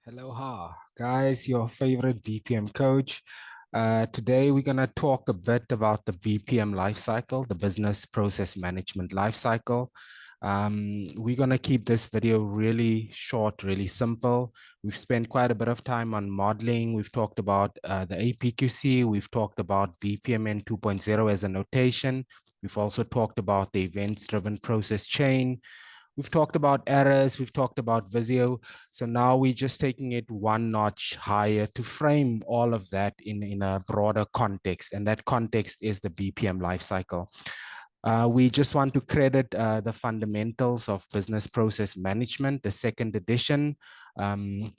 Aloha, guys, your favorite BPM coach. Today, we're going to talk a bit about the BPM lifecycle, the business process management lifecycle. We're going to keep this video really short, really simple. We've spent quite a bit of time on modeling. We've talked about the APQC. We've talked about BPMN 2.0 as a notation. We've also talked about the events-driven process chain. We've talked about errors, we've talked about Visio. So now we're just taking it one notch higher to frame all of that in a broader context. And that context is the BPM lifecycle. We just want to credit the fundamentals of business process management, the second edition,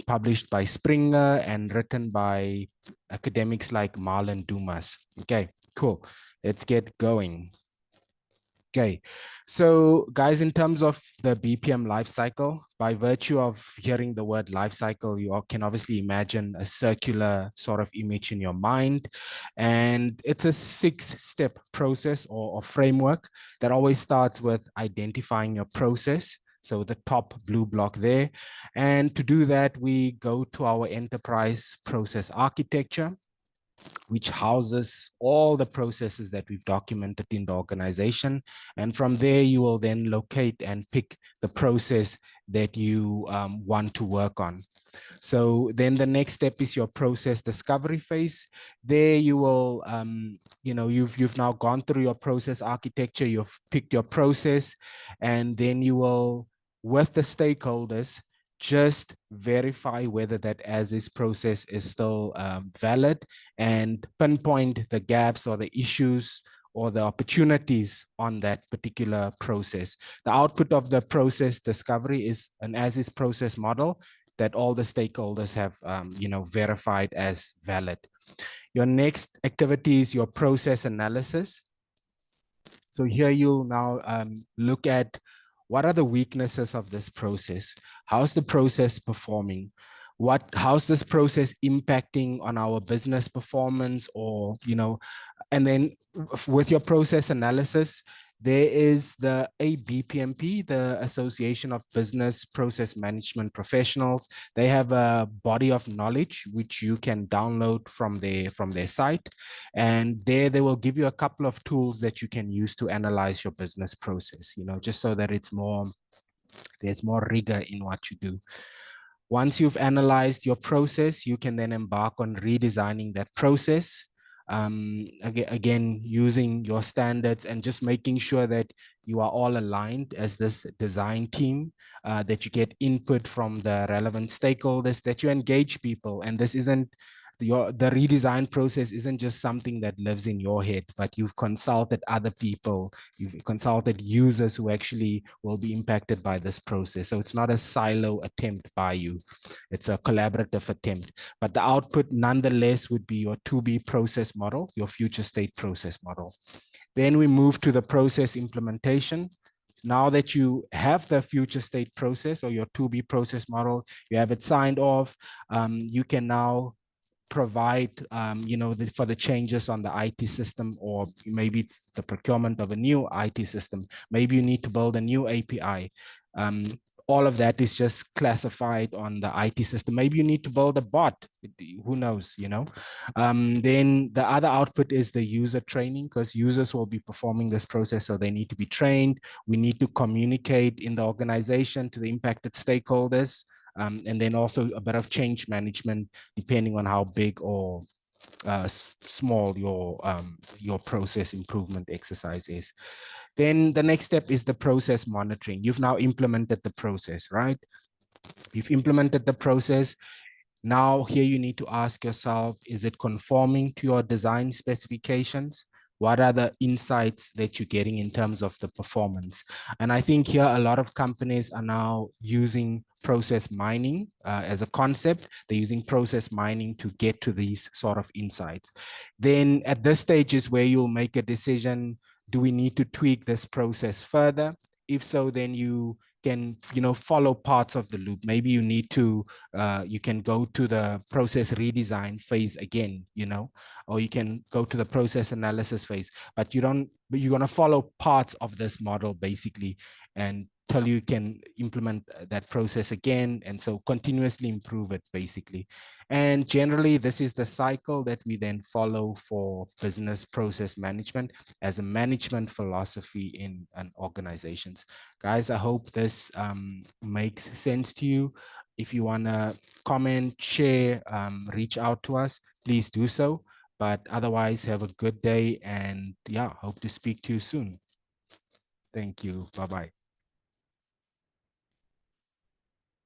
published by Springer and written by academics like Marlon Dumas. Okay, cool. Let's get going. Okay, so guys, in terms of the BPM life cycle, by virtue of hearing the word life cycle, you can obviously imagine a circular sort of image in your mind. And it's a 6-step process or framework that always starts with identifying your process. So the top blue block there. And to do that, we go to our enterprise process architecture, which houses all the processes that we've documented in the organization. And from there, you will then locate and pick the process that you want to work on. So then the next step is your process discovery phase. There you will, you've now gone through your process architecture, you've picked your process, and then you will, with the stakeholders, just verify whether that as is process is still valid and pinpoint the gaps or the issues or the opportunities on that particular process. The output of the process discovery is an as is process model that all the stakeholders have verified as valid. Your next activity is your process analysis. So here you'll now look at what are the weaknesses of this process? How's the process performing? How's this process impacting on our business performance, or, and then with your process analysis, there is the ABPMP, the Association of Business Process Management Professionals. They have a body of knowledge which you can download from their site. And there they will give you a couple of tools that you can use to analyze your business process, just so that there's more rigor in what you do. Once you've analyzed your process, you can then embark on redesigning that process. Again, using your standards and just making sure that you are all aligned as this design team, that you get input from the relevant stakeholders, that you engage people. And this isn't the redesign process isn't just something that lives in your head, but you've consulted other people, you've consulted users who actually will be impacted by this process. So it's not a silo attempt by you, it's a collaborative attempt. But the output nonetheless would be your to-be process model, your future state process model. Then we move to the process implementation. Now that you have the future state process or your to-be process model, you have it signed off, you can now provide, for the changes on the IT system, or maybe it's the procurement of a new IT system. Maybe you need to build a new API. All of that is just classified on the IT system. Maybe you need to build a bot. Who knows, Then the other output is the user training, because users will be performing this process, so they need to be trained. We need to communicate in the organization to the impacted stakeholders. And then also a bit of change management, depending on how big or small your process improvement exercise is. Then the next step is the process monitoring. You've now implemented the process, right? You've implemented the process. Now here you need to ask yourself, is it conforming to your design specifications? What are the insights that you're getting in terms of the performance? And I think here a lot of companies are now using process mining as a concept. They're using process mining to get to these sort of insights. Then at this stage is where you'll make a decision. Do we need to tweak this process further? If so, then you can follow parts of the loop. Maybe you need to you can go to the process redesign phase again, or you can go to the process analysis phase, but you're going to follow parts of this model basically, and till you can implement that process again. And so continuously improve it, basically. And generally, this is the cycle that we then follow for business process management as a management philosophy in organizations. Guys, I hope this makes sense to you. If you want to comment, share, reach out to us, please do so. But otherwise, have a good day, and yeah, hope to speak to you soon. Thank you. Bye-bye.